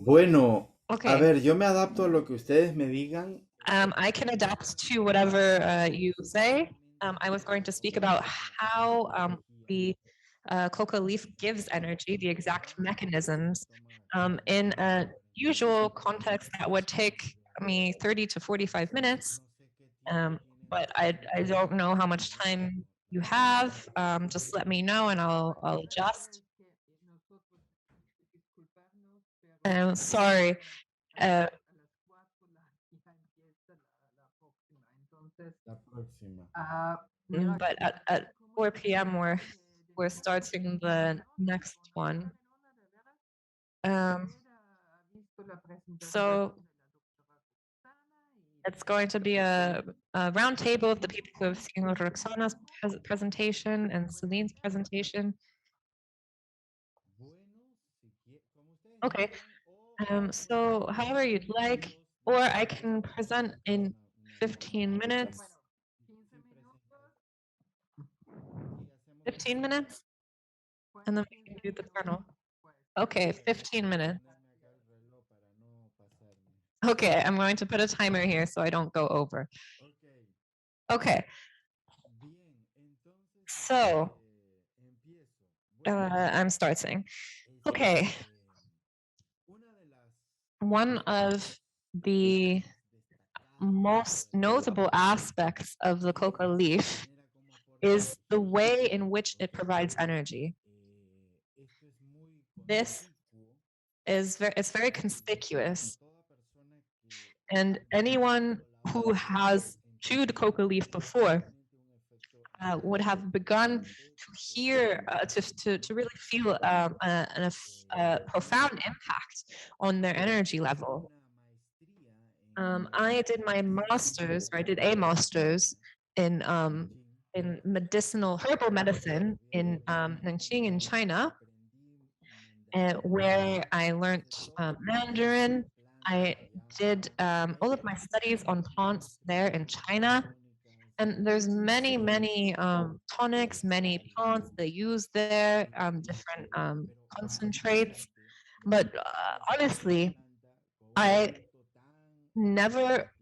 Bueno, a Okay. ver, yo me adapto a lo que ustedes me digan. I can adapt to whatever you say. I was going to speak about how the coca leaf gives energy, the exact mechanisms. In a usual context, that would take me 30 to 45 minutes, but I don't know how much time you have. Just let me know and I'll adjust. Sorry. Uh, La próxima. but at 4 p.m. we're starting the next one. So it's going to be a round table of the people who have seen Roxana's presentation and Celine's presentation. Okay, so however you'd like, or I can present in 15 minutes. 15 minutes? And then we can do the panel. Okay, 15 minutes. Okay, I'm going to put a timer here so I don't go over. Okay. So, I'm starting. Okay. One of the most notable aspects of the coca leaf is the way in which it provides energy. This is it's very conspicuous. And anyone who has chewed coca leaf before would have begun to hear, to really feel a profound impact on their energy level. I did my master's, or I did a master's in medicinal herbal medicine in Nanjing in China, where I learned Mandarin. I did all of my studies on plants there in China. And there's many tonics, many plants they use there, different concentrates. But honestly, I never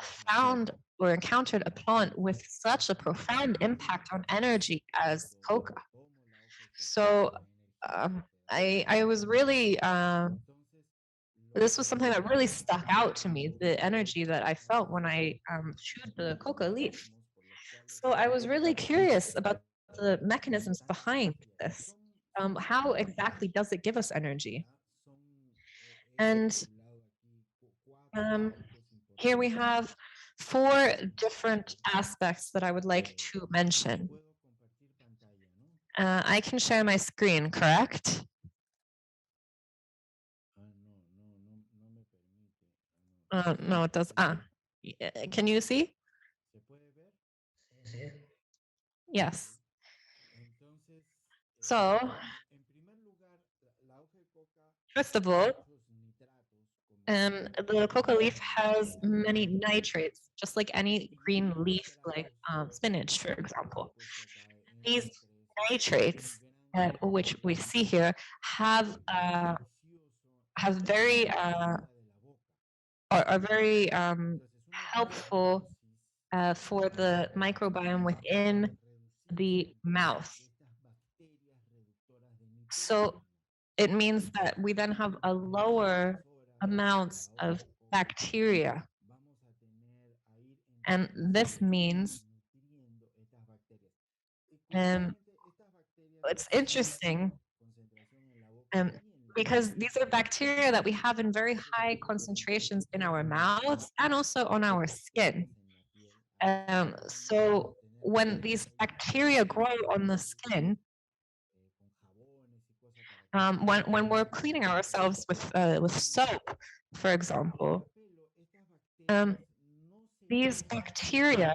found or encountered a plant with such a profound impact on energy as coca. So I was really, this was something that really stuck out to me, the energy that I felt when I chewed the coca leaf. So I was really curious about the mechanisms behind this. How exactly does it give us energy? And here we have 4 different aspects that I would like to mention. I can share my screen, correct? No, it does. Can you see? Yes. So, first of all, the coca leaf has many nitrates, just like any green leaf, like spinach, for example. These nitrates, which we see here, have very are very helpful for the microbiome within the mouth. So it means that we then have a lower amounts of bacteria. And this means it's interesting because these are bacteria that we have in very high concentrations in our mouths and also on our skin. So when these bacteria grow on the skin, when we're cleaning ourselves with soap, for example, these bacteria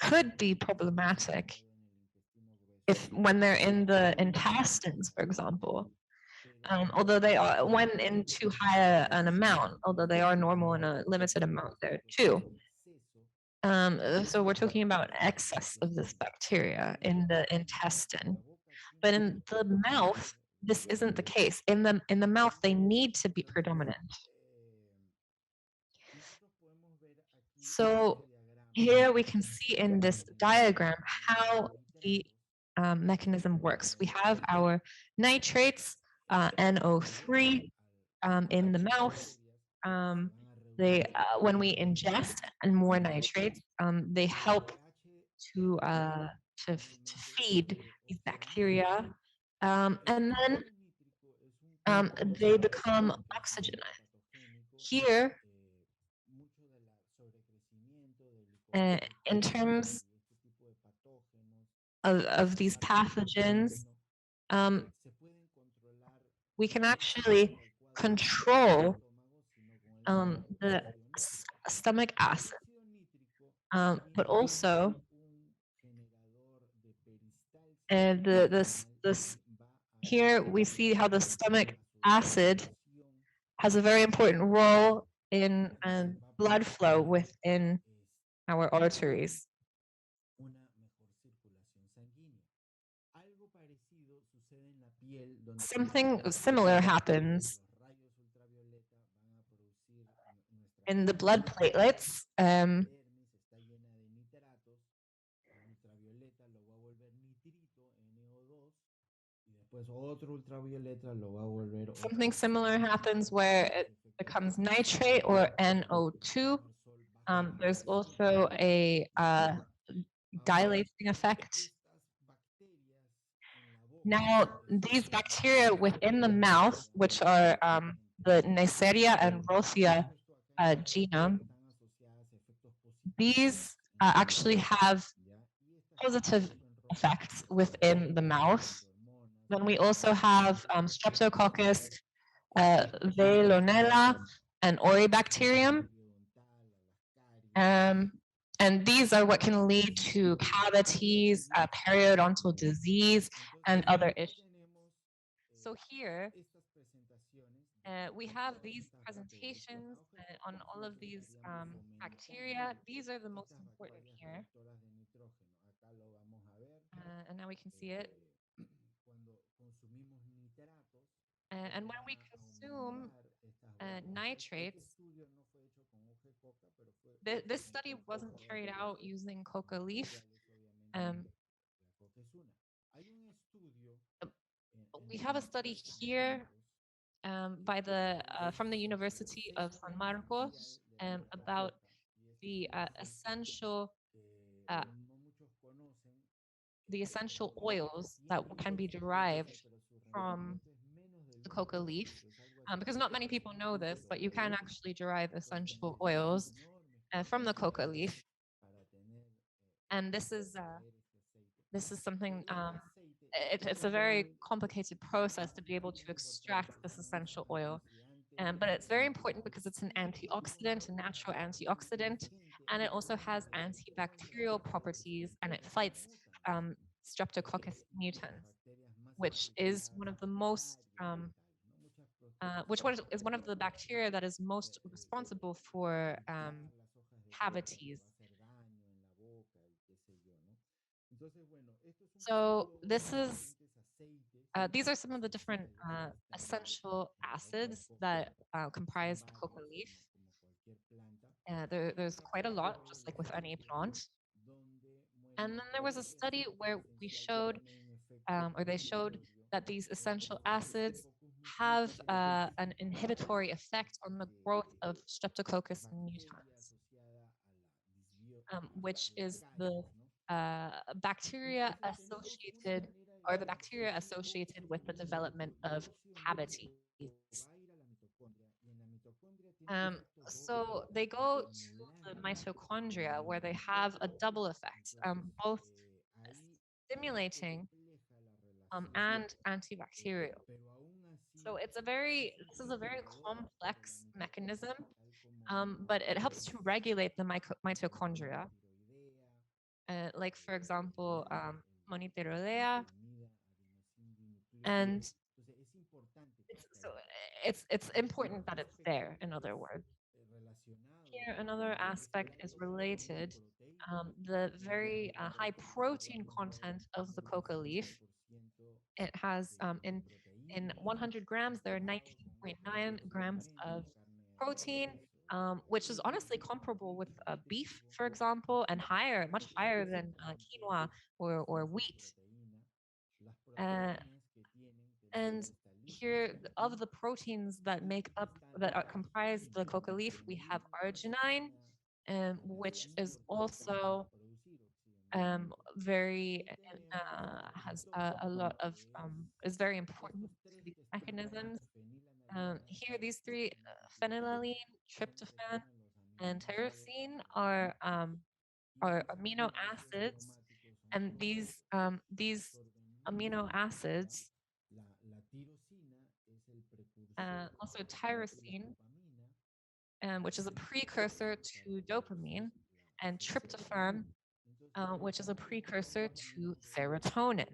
could be problematic if when they're in the intestines, for example. Although they are, when in too high an amount, although they are normal in a limited amount there too. So we're talking about excess of this bacteria in the intestine. But in the mouth, this isn't the case. In the mouth, they need to be predominant. So here we can see in this diagram how the mechanism works. We have our nitrates, NO3, in the mouth. When we ingest and more nitrates, they help to, to feed these bacteria, and then they become oxygenized. Here, in terms of these pathogens, um, we can actually control the stomach acid, but also this here we see how the stomach acid has a very important role in blood flow within our arteries. Something similar happens in the blood platelets. Something similar happens where it becomes nitrate or NO2. There's also a dilating effect. Now, these bacteria within the mouth, which are the Neisseria and Rosia genome, these actually have positive effects within the mouth. Then we also have Streptococcus, Veillonella, and Oribacterium. And these are what can lead to cavities, periodontal disease, and other issues. So here, we have these presentations on all of these bacteria. These are the most important here. And now we can see it. And when we consume nitrates, this study wasn't carried out using coca leaf. We have a study here from the University of San Marcos about the essential oils that can be derived from the coca leaf, because not many people know this, but you can actually derive essential oils from the coca leaf. And this is something, it's a very complicated process to be able to extract this essential oil. But it's very important because it's an antioxidant, a natural antioxidant, and it also has antibacterial properties, and it fights Streptococcus mutans, which is one of the most is one of the bacteria that is most responsible for cavities. So these are some of the different essential acids that comprise the coca leaf. There's quite a lot, just like with any plant. And then there was a study where we showed, or they showed that these essential acids have an inhibitory effect on the growth of Streptococcus mutans, which is the bacteria associated with the development of cavities. So they go to the mitochondria where they have a double effect, both stimulating and antibacterial. So this is a very complex mechanism, but it helps to regulate the mitochondria. Like for example, moniterodea, and it's important that it's there. In other words, here another aspect is related. The very high protein content of the coca leaf. It has in In 100 grams, there are 19.9 grams of protein, which is honestly comparable with beef, for example, and higher, much higher than quinoa or wheat. Uh, and here, of the proteins that comprise the coca leaf, we have arginine, which is also very has a lot of is very important to these mechanisms. Here, these three, phenylalanine, tryptophan, and tyrosine, are amino acids, and these amino acids, also tyrosine, which is a precursor to dopamine, and tryptophan, which is a precursor to serotonin.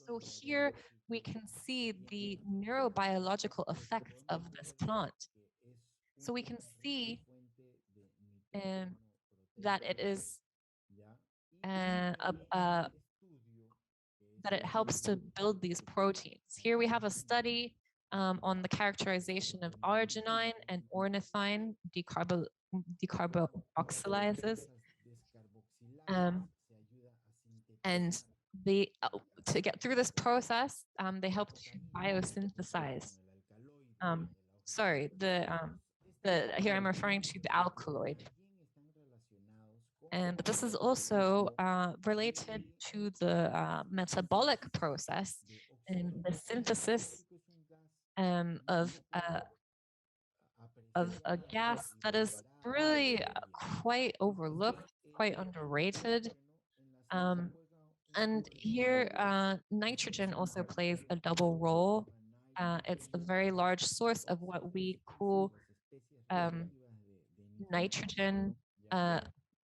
So here we can see the neurobiological effects of this plant. So we can see um, that it is uh, a, a, that it helps to build these proteins. Here we have a study on the characterization of arginine and ornithine decarboxylases. Um, and to get through this process, they help to biosynthesize. Um, sorry, here I'm referring to the alkaloid. But this is also related to the metabolic process and the synthesis of a gas that is really quite overlooked, quite underrated. And here, nitrogen also plays a double role. It's a very large source of what we call nitrogen,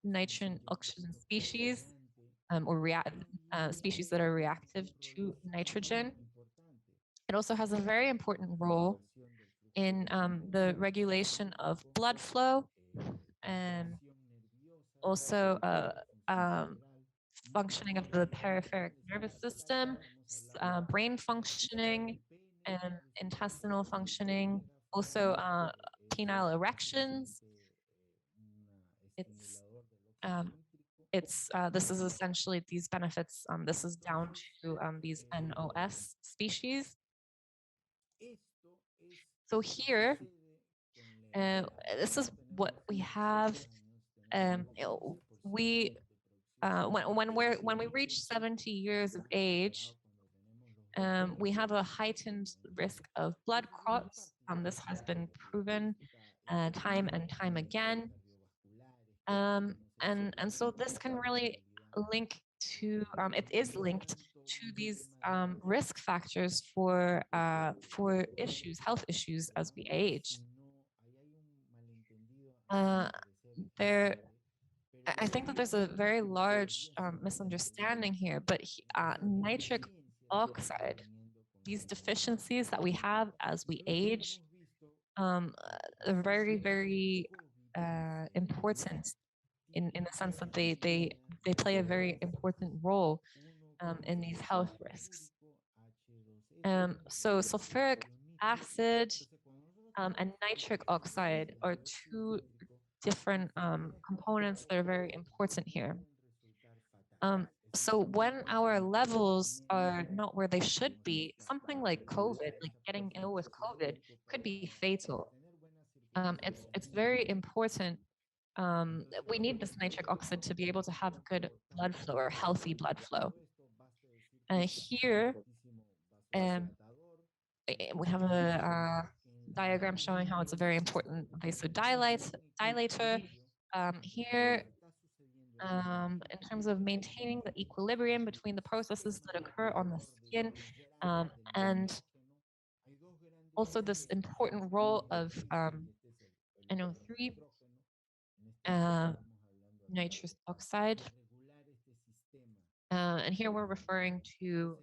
nitrogen oxygen species, or species that are reactive to nitrogen. It also has a very important role in the regulation of blood flow, and also functioning of the peripheral nervous system, brain functioning, and intestinal functioning, also penile erections. This is essentially these benefits. This is down to these NOS species. So here, this is what we have. When we reach 70 years of age, we have a heightened risk of blood clots. This has been proven time and time again. And so this can really link to, it is linked to these risk factors for health issues as we age. I think that there's a very large misunderstanding here, but nitric oxide, these deficiencies that we have as we age, are very, very important in the sense that they play a very important role in these health risks. So sulfuric acid and nitric oxide are two different components that are very important here. So when our levels are not where they should be, something like COVID, like getting ill with COVID, could be fatal. It's very important. We need this nitric oxide to be able to have good blood flow or healthy blood flow. Here, we have a diagram showing how it's a very important vasodilator. Here, in terms of maintaining the equilibrium between the processes that occur on the skin, and also this important role of NO3, nitrous oxide. And here we're referring to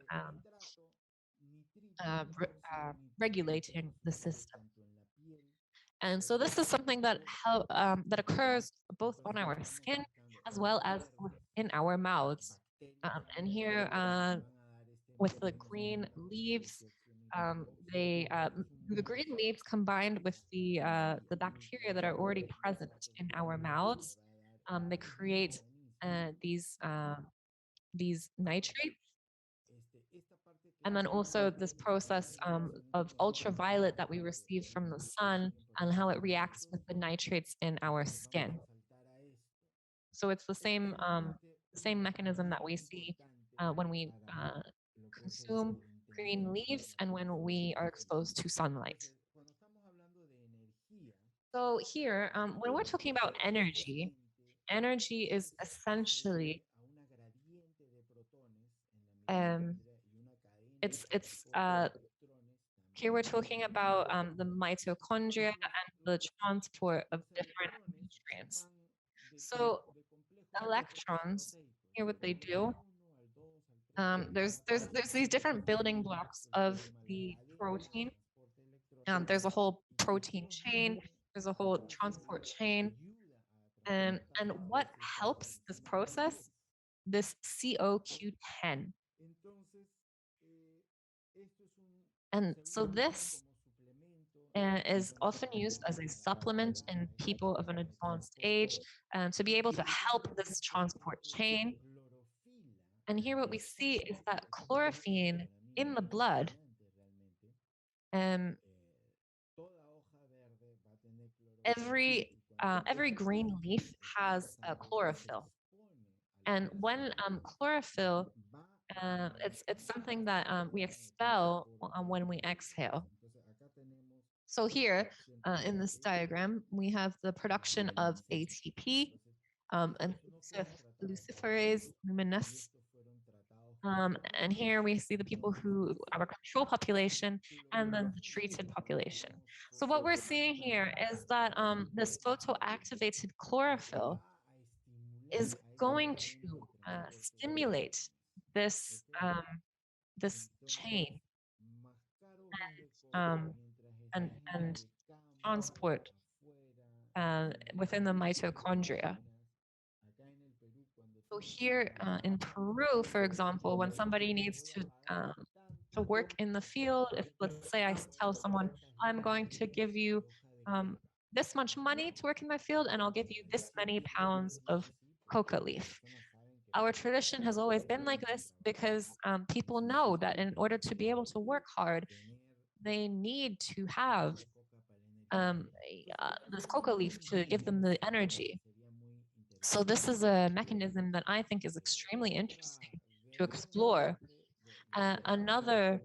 regulating the system. And so this is something that occurs both on our skin as well as in our mouths. And here, with the green leaves, they the green leaves combined with the bacteria that are already present in our mouths, they create these nitrates, and then also this process of ultraviolet that we receive from the sun and how it reacts with the nitrates in our skin. So it's the same mechanism that we see when we consume green leaves and when we are exposed to sunlight. So here, when we're talking about energy, energy is essentially um, it's here we're talking about the mitochondria and the transport of different nutrients. So electrons, here what they do, there's these different building blocks of the protein. There's a whole protein chain. There's a whole transport chain. And what helps this process? This COQ10. And so this is often used as a supplement in people of an advanced age to be able to help this transport chain. And here what we see is that chlorophyll in the blood, um, every green leaf has chlorophyll. And when chlorophyll, it's something that we expel when we exhale. So here in this diagram, we have the production of ATP and luciferase luminescence. And here we see the people who are a control population and then the treated population. So what we're seeing here is that this photoactivated chlorophyll is going to stimulate this chain um, and transport within the mitochondria. So here in Peru, for example, when somebody needs to work in the field, if let's say I tell someone, I'm going to give you this much money to work in my field, and I'll give you this many pounds of coca leaf. Our tradition has always been like this because people know that in order to be able to work hard, they need to have this coca leaf to give them the energy. So this is a mechanism that I think is extremely interesting to explore. Another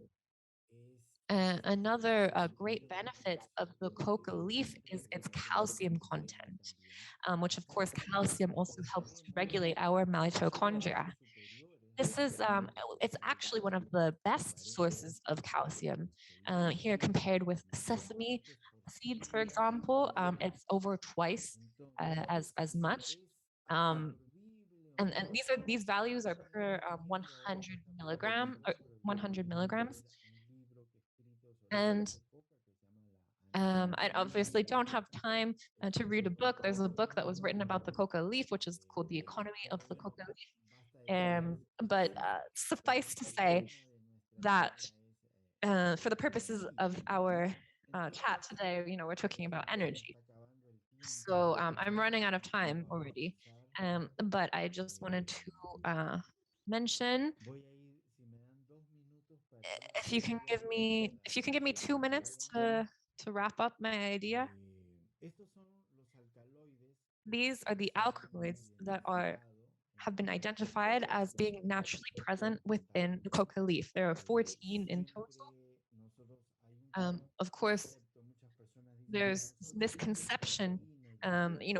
great benefit of the coca leaf is its calcium content, which of course calcium also helps to regulate our mitochondria. This is it's actually one of the best sources of calcium. Here compared with sesame seeds, for example, it's over twice as much. Um, and these values are per 100 milligram or 100 milligrams. And I obviously don't have time to read a book. There's a book that was written about the coca leaf, which is called The Economy of the Coca Leaf. But suffice to say that for the purposes of our chat today, we're talking about energy. So I'm running out of time already, but I just wanted to mention if you can give me 2 minutes to wrap up my idea. These are the alkaloids that have been identified as being naturally present within the coca leaf. There are 14 in total. Of course, there's this misconception.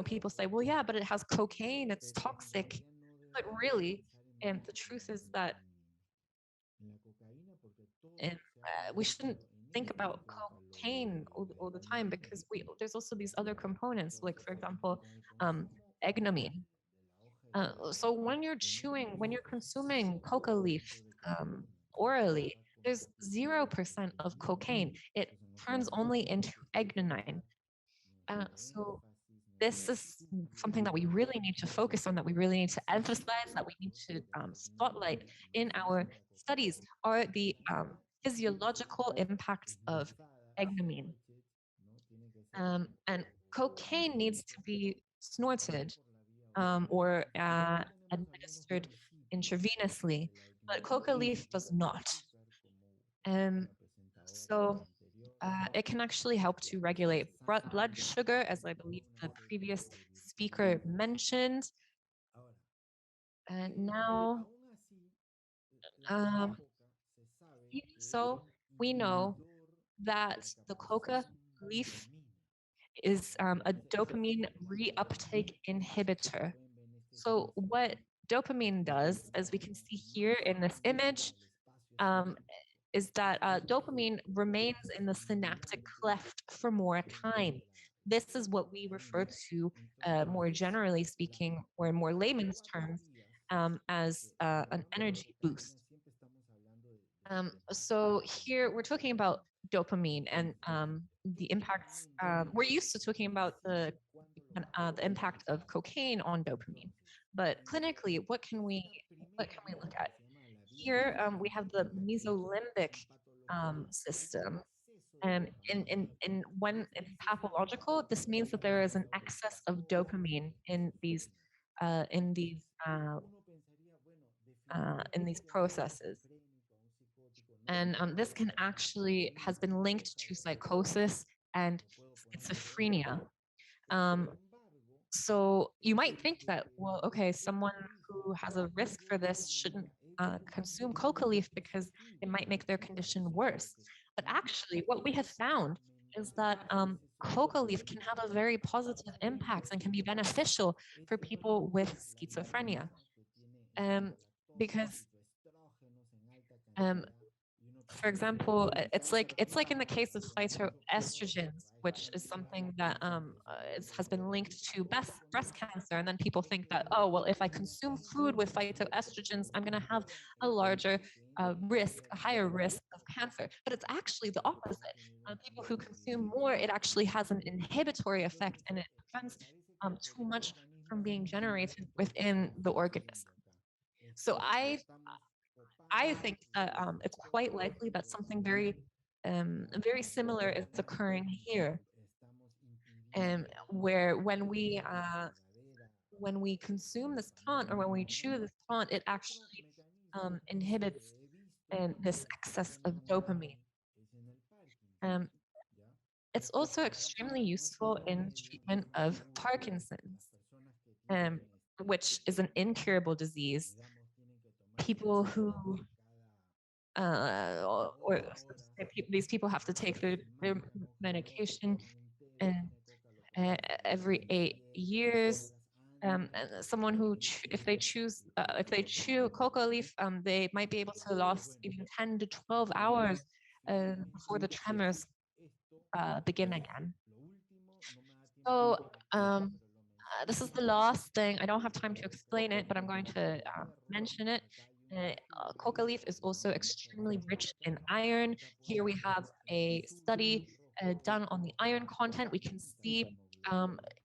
People say, well, yeah, but it has cocaine, it's toxic. But really, the truth is that we shouldn't think about cocaine all the time because there's also these other components, like, for example, egnomine. So when you're consuming coca leaf orally, there's 0% of cocaine. It turns only into egnomine. So this is something that we really need to focus on, that we really need to emphasize, that we need to spotlight in our studies, are the physiological impacts of egnomine. And cocaine needs to be snorted or administered intravenously, but coca leaf does not. Um, so it can actually help to regulate blood sugar, as I believe the previous speaker mentioned. And now, um, even so, we know that the coca leaf is a dopamine reuptake inhibitor. So what dopamine does, as we can see here in this image, um, is that dopamine remains in the synaptic cleft for more time. This is what we refer to, more generally speaking, or in more layman's terms, as an energy boost. So here we're talking about dopamine and the impacts. We're used to talking about the impact of cocaine on dopamine, but clinically, what can we look at? Here we have the mesolimbic system. When it's pathological, this means that there is an excess of dopamine uh, in these uh, in these processes. And this can actually has been linked to psychosis and schizophrenia. Um, so you might think that, well, okay, someone who has a risk for this shouldn't consume coca leaf because it might make their condition worse. But actually, what we have found is that coca leaf can have a very positive impact and can be beneficial for people with schizophrenia. Um, because um, for example, it's like in the case of phytoestrogens, which is something that has been linked to breast cancer, and then people think that, oh well, if I consume food with phytoestrogens, I'm going to have a larger risk, a higher risk of cancer. But it's actually the opposite. People who consume more, it actually has an inhibitory effect, and it prevents too much from being generated within the organism. So I think that it's quite likely that something very similar is occurring here, where when we consume this plant or when we chew this plant, it actually inhibits this excess of dopamine. Um, it's also extremely useful in treatment of Parkinson's, um, which is an incurable disease. People who or these people have to take their medication and every 8 years. And someone who, if they chew coca leaf, they might be able to last even 10 to 12 hours before the tremors begin again. So this is the last thing. I don't have time to explain it, but I'm going to mention it. Coca leaf is also extremely rich in iron. Here we have a study done on the iron content. We can see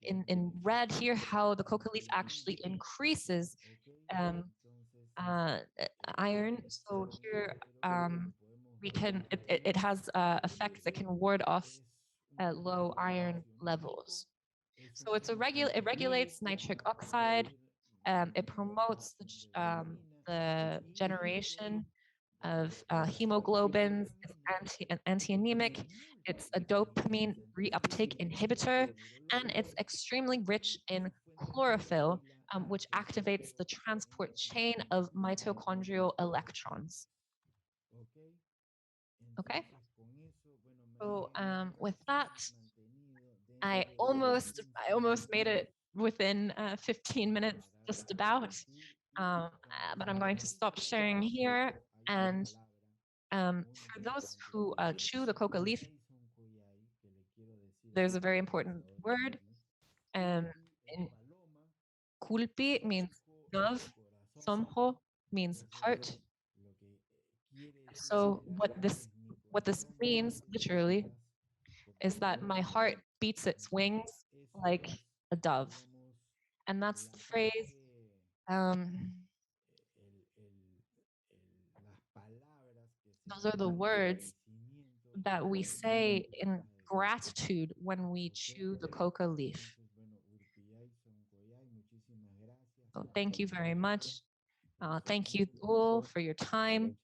in red here how the coca leaf actually increases um, uh, iron. So here it has effects that can ward off low iron levels. So it regulates nitric oxide. It promotes the generation of hemoglobins. It's anti-anemic. It's a dopamine reuptake inhibitor, and it's extremely rich in chlorophyll, which activates the transport chain of mitochondrial electrons. Okay. So with that, I almost made it within 15 minutes, just about. But I'm going to stop sharing here. And for those who chew the coca leaf, there's a very important word. Um, in culpi means dove, somho means heart. So what this means literally is that my heart beats its wings like a dove. And that's the phrase. Um, Those are the words that we say in gratitude when we chew the coca leaf. So thank you very much. Thank you all for your time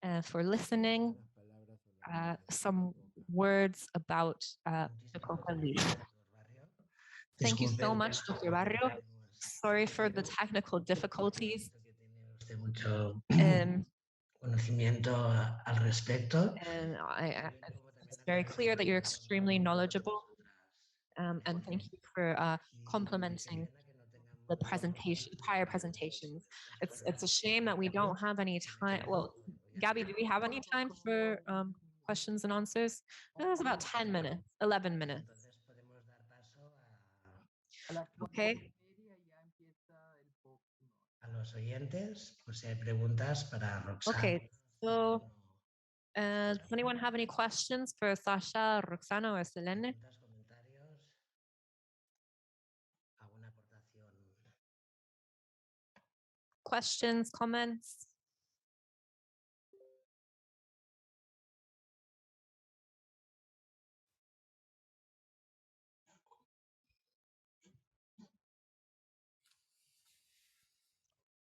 and for listening. Some words about the coca leaf. Thank you so much, Dr. Barrio. Sorry for the technical difficulties. And conocimiento al respecto. It's very clear that you're extremely knowledgeable. And thank you for complementing the presentation, prior presentations. It's a shame that we don't have any time. Well, Gabby, do we have any time for questions and answers? It was about 10 minutes, 11 minutes. Okay. A los oyentes, pues si hay preguntas para Roxana. Okay, so does anyone have any questions for Sasha, Roxana, or Selene? Comentarios, alguna aportación. Questions, comments?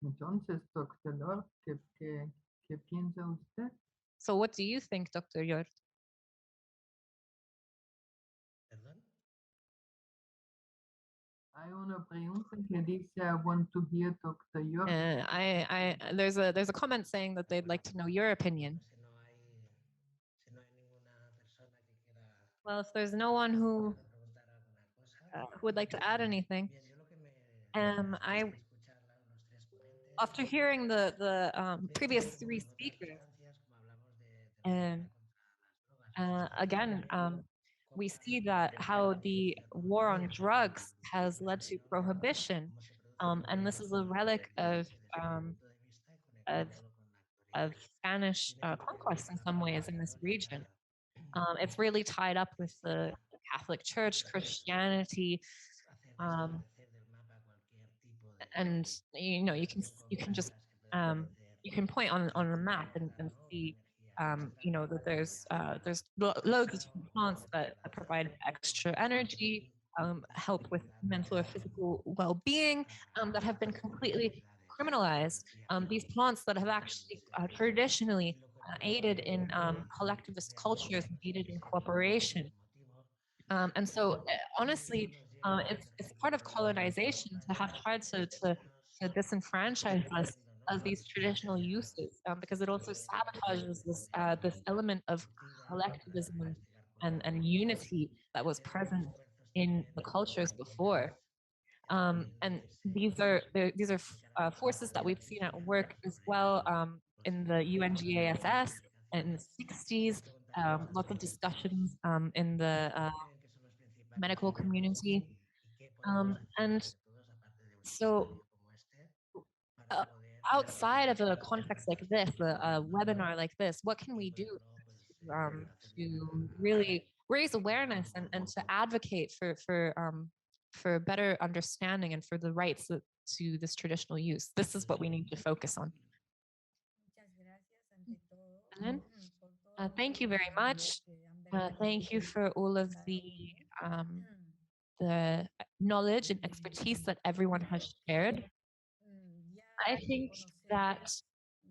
Entonces, doctor, ¿qué piensa usted? So what do you think, Dr. Yor? ¿Perdón? Hay una pregunta que dice, I want to hear Dr. York. There's a comment saying that they'd like to know your opinion. Si no hay ninguna persona que quiera Well, if there's no one who preguntar alguna cosa. would like to add anything, Bien, yo lo que me I escuchar los tres ponentes. after hearing the previous three speakers, and again, we see that how the war on drugs has led to prohibition, and this is a relic of, of Spanish conquest in some ways in this region. It's really tied up with the Catholic Church, Christianity, and you can just you can point on a map and see that there's loads of plants that provide extra energy, help with mental or physical well-being, that have been completely criminalized. These plants that have actually traditionally aided in collectivist cultures, aided in cooperation. And so, honestly, it's part of colonization to have tried to disenfranchise us of these traditional uses, because it also sabotages this element of collectivism and unity that was present in the cultures before. And these are forces that we've seen at work as well, in the UNGASS in the 60s. Lots of discussions in the medical community. And so, outside of a context like this, a webinar like this, what can we do to really raise awareness and to advocate for better understanding and for the rights to this traditional use? This is what we need to focus on. Thank you very much. Thank you for all of the knowledge and expertise that everyone has shared. I think that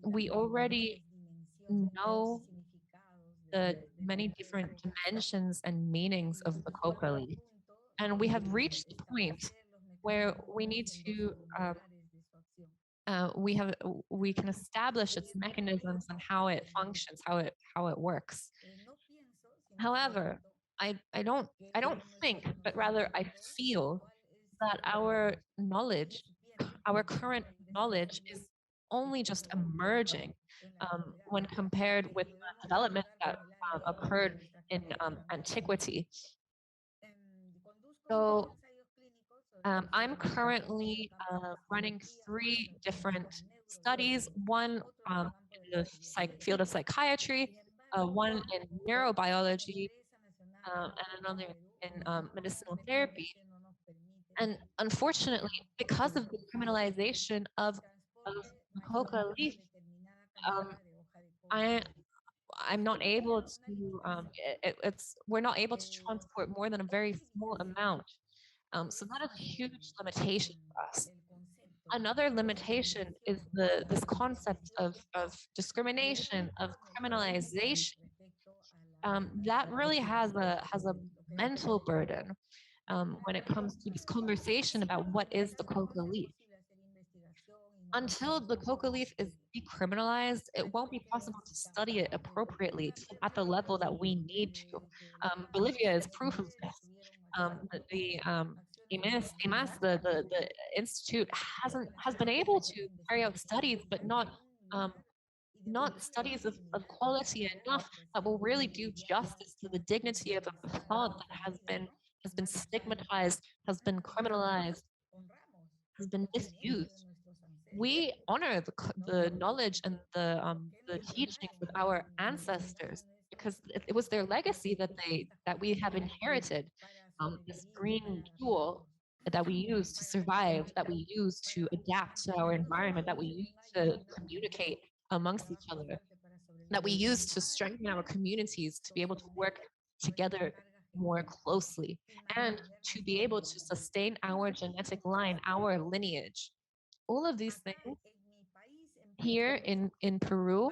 we already know the many different dimensions and meanings of the coca leaf. And we have reached the point where we need to we can establish its mechanisms and how it functions, how it works. However, I don't think, but rather I feel that our knowledge, our current knowledge, is only just emerging when compared with the development that occurred in antiquity. So I'm currently running 3 different studies, one in the field of psychiatry, one in neurobiology, and another in medicinal therapy. And unfortunately, because of the criminalization of the coca leaf, I'm not able to, we're not able to transport more than a very small amount. So that is a huge limitation for us. Another limitation is this concept of discrimination, of criminalization. That really has a mental burden when it comes to this conversation about what is the coca leaf. Until the coca leaf is decriminalized, it won't be possible to study it appropriately at the level that we need to. Bolivia is proof of this. The institute has been able to carry out studies, but um, not studies of quality enough that will really do justice to the dignity of a plant that has been stigmatized, has been criminalized, has been misused. We honor the knowledge and the teachings of our ancestors because it was their legacy that we have inherited. This green jewel that we use to survive, that we use to adapt to our environment, that we use to communicate amongst each other, that we use to strengthen our communities to be able to work together more closely and to be able to sustain our genetic line, our lineage. All of these things here in Peru,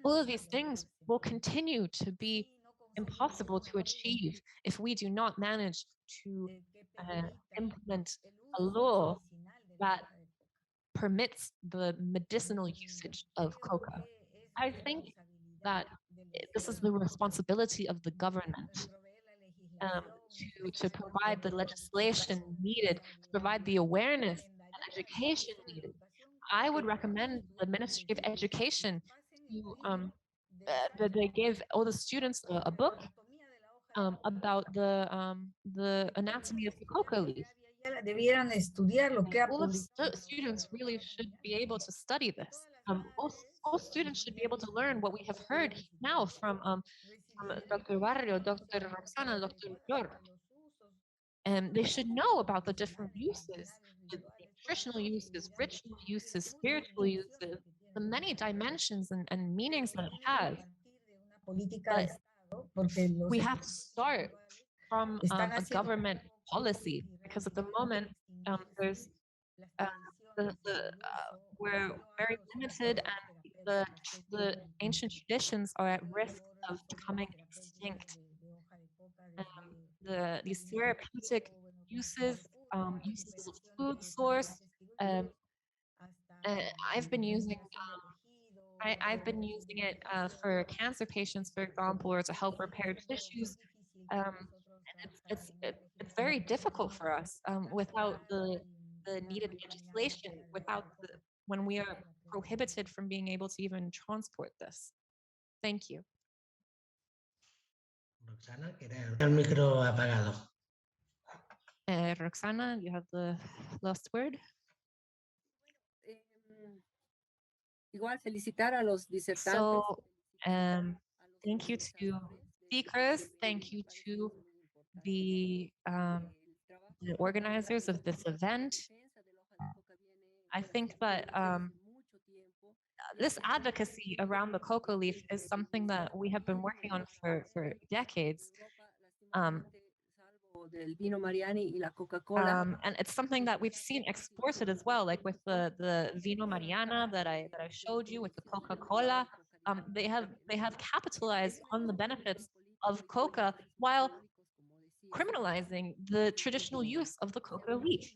all of these things will continue to be impossible to achieve if we do not manage to uh, implement a law that permits the medicinal usage of coca. I think that this is the responsibility of the government um, to provide the legislation needed, to provide the awareness and education needed. I would recommend the Ministry of Education to that they give all the students a book about the anatomy of the coca leaf. Debieran estudiar lo que ha All of publicado. students really should be able to study this. All students should be able to learn what we have heard now from Dr. Barrio, Dr. Roxana, Dr. Yor. And they should know about the different uses, the nutritional uses, ritual uses, spiritual uses, the many dimensions and meanings that it has. But we have to start from a government policy because at the moment there's we're very limited and the ancient traditions are at risk of becoming extinct. These therapeutic uses, uses as a food source. Um, I've been using I've been using it for cancer patients, for example, or to help repair tissues. And it's very difficult for us without the needed legislation, when we are prohibited from being able to even transport this. Thank you. Roxana, que el micro apagado. Roxana, you have the last word. Igual felicitar a los disertantes. So, thank you to speakers. Thank you to the organizers of this event. I think that this advocacy around the coca leaf is something that we have been working on for decades. And it's something that we've seen exported as well, like with the Vino Mariana that I showed you, with the Coca-Cola. They have capitalized on the benefits of coca while criminalizing the traditional use of the coca leaf.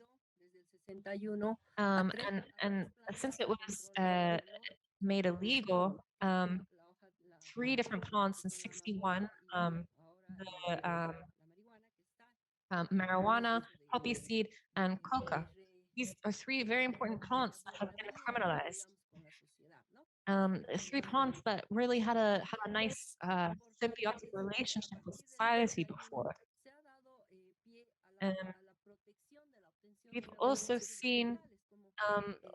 And since it was made illegal, 3 different plants in 61, marijuana, poppy seed, and coca. These are 3 very important plants that have been criminalized. 3 plants that really had a nice symbiotic relationship with society before. We've also seen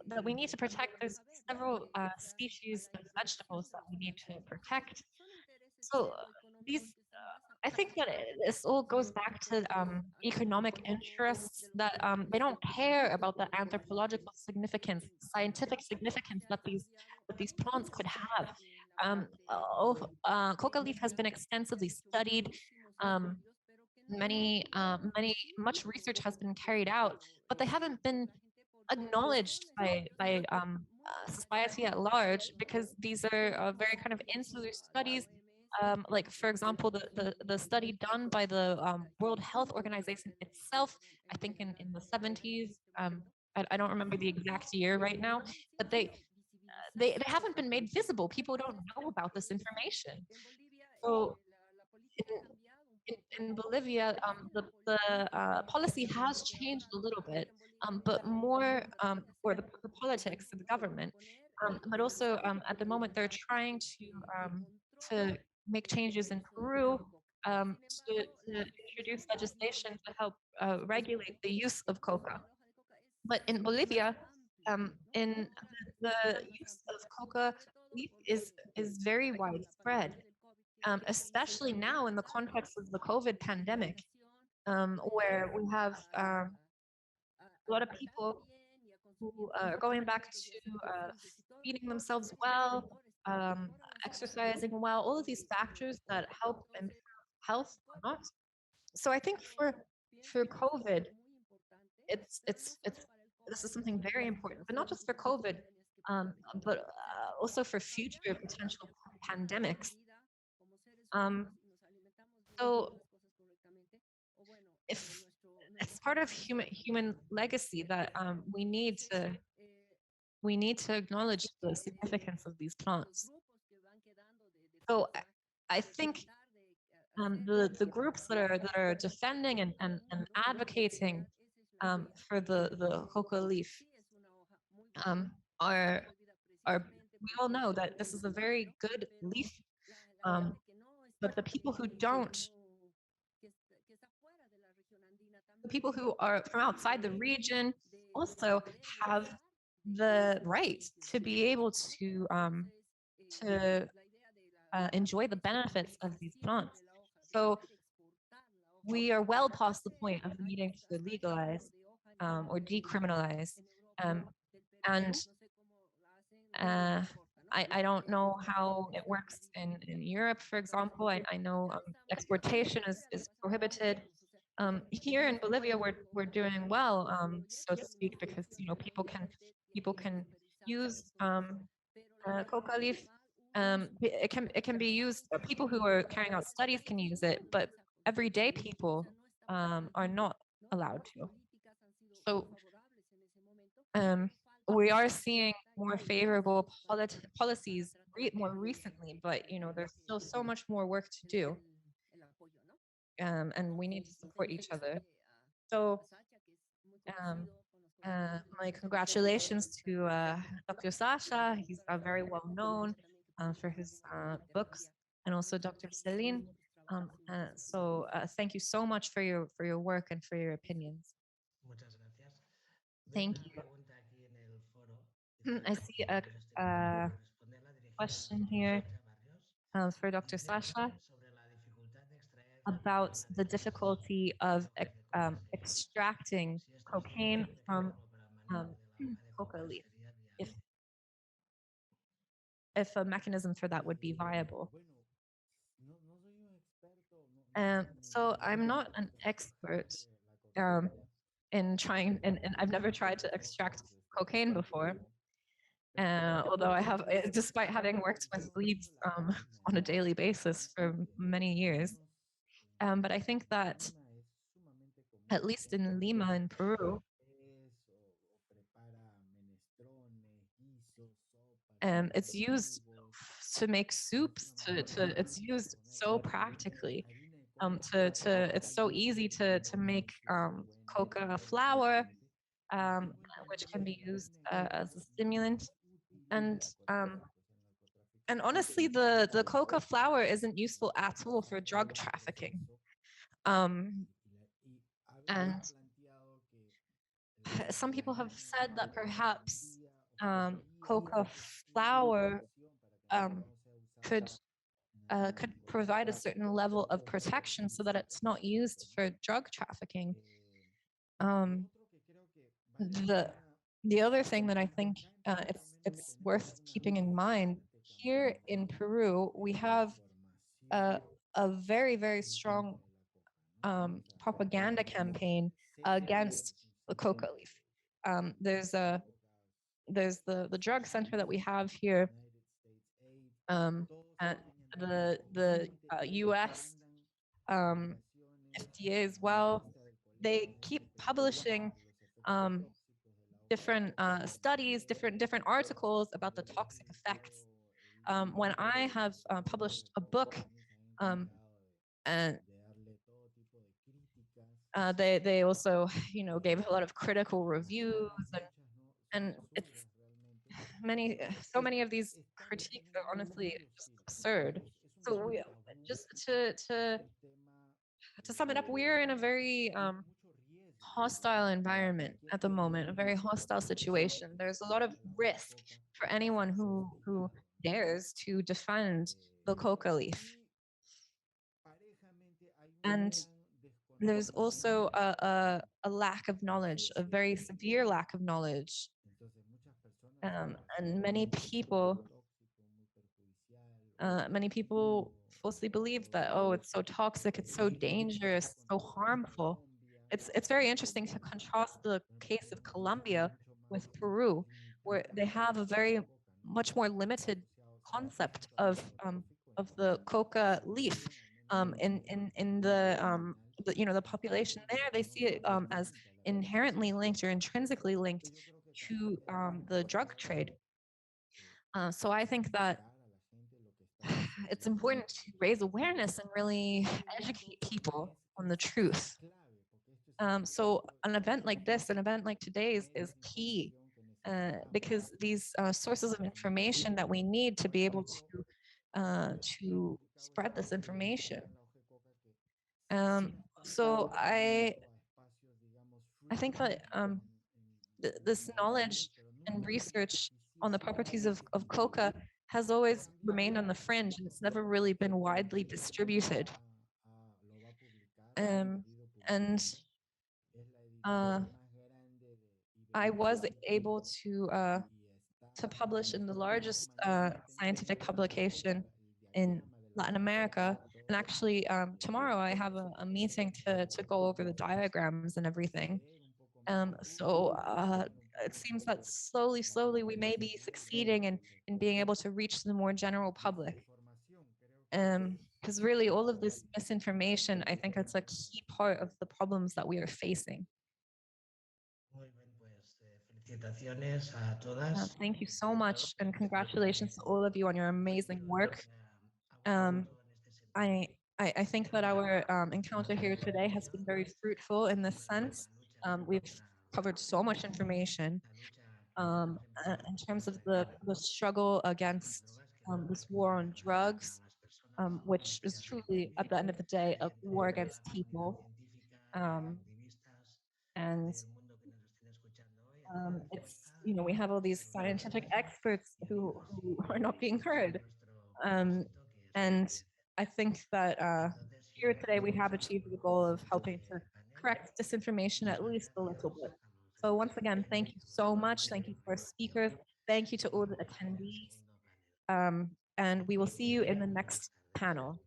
that we need to protect. There's several species of vegetables that we need to protect. So these I think that this all goes back to economic interests that they don't care about the anthropological significance, scientific significance that these plants could have. Coca leaf has been extensively studied. Much research has been carried out, but they haven't been acknowledged by society at large because these are very kind of insular studies. Like, for example, the study done by the World Health Organization itself, I think in the 70s. I don't remember the exact year right now, but they haven't been made visible. People don't know about this information. So in Bolivia, the policy has changed a little bit, but more, or the politics of the government, but also at the moment they're trying to make changes in Peru to introduce legislation to help regulate the use of coca. But in Bolivia, in the use of coca leaf is very widespread, especially now in the context of the COVID pandemic, where we have a lot of people who are going back to feeding themselves well, exercising well, all of these factors that help improve health or not. So I think for COVID, it's this is something very important, but not just for COVID, but also for future potential pandemics. So if it's part of human legacy that we need to acknowledge the significance of these plants. So I think the groups that are defending and advocating for the coca leaf are we all know that this is a very good leaf, but the people who don't, the people who are from outside the region also have the right to be able to enjoy the benefits of these plants. So we are well past the point of needing to legalize or decriminalize. And I don't know how it works in Europe, for example. I know exportation is prohibited. Here in Bolivia, we're doing well, so to speak, because people can use coca leaf. It can be used. People who are carrying out studies can use it, but everyday people are not allowed to. So we are seeing more favorable policies more recently, but there's still so much more work to do, and we need to support each other. So my congratulations to Dr. Sacha. He's very well known for his books, and also Dr. Celine. So thank you so much for your work and for your opinions. Muchas gracias. Thank Una you. pregunta aquí en el foro. I see a Responderla dirigida question al here Sacha Barrios. for Dr. Sacha Sobre la dificultad de extraer about la the diferencia difficulty of extracting si es cocaine considerable, from por ejemplo, para manejo de la hoja de coca coca leaf, sería viable. if a mechanism for that would be viable. So I'm not an expert in trying, and I've never tried to extract cocaine before. Although I have, despite having worked with leaves on a daily basis for many years. But I think that, at least in Lima in Peru, it's used to make soups. It's used so practically. It's so easy to make coca flour, which can be used as a stimulant. And honestly, the coca flour isn't useful at all for drug trafficking. And some people have said that perhaps coca flour could could provide a certain level of protection so that it's not used for drug trafficking. The the other thing that I think it's worth keeping in mind here in Peru, we have a very strong propaganda campaign against the coca leaf. There's the drug center that we have here, at the U.S. FDA as well. They keep publishing different studies, different articles about the toxic effects. When I have published a book, and they also gave a lot of critical reviews, and it's so many of these critiques are honestly just absurd. So we just to sum it up, we're in a very hostile environment at the moment, a very hostile situation. There's a lot of risk for anyone who dares to defend the coca leaf. And there's also a lack of knowledge, a very severe lack of knowledge. And many people falsely believe that, oh, it's so toxic, it's so dangerous, so harmful. It's very interesting to contrast the case of Colombia with Peru, where they have a very much more limited concept of the coca leaf. In the population there, they see it as inherently linked or intrinsically linked to the drug trade. So I think that it's important to raise awareness and really educate people on the truth. So an event like this, an event like today's, is key, because these sources of information that we need to be able to spread this information. So I think that this knowledge and research on the properties of coca has always remained on the fringe, and it's never really been widely distributed. And I was able to publish in the largest scientific publication in Latin America. And actually, tomorrow I have a meeting to go over the diagrams and everything. So it seems that slowly we may be succeeding in being able to reach the more general public. Because really all of this misinformation, I think it's a key part of the problems that we are facing. Felicitaciones a todas. Thank you so much, and congratulations to all of you on your amazing work. I think that our encounter here today has been very fruitful in this sense. We've covered so much information in terms of the struggle against this war on drugs, which is truly, at the end of the day, a war against people. And it's, we have all these scientific experts who are not being heard. And I think that here today we have achieved the goal of helping to correct disinformation at least a little bit. So once again, thank you so much. Thank you to our speakers. Thank you to all the attendees. And we will see you in the next panel.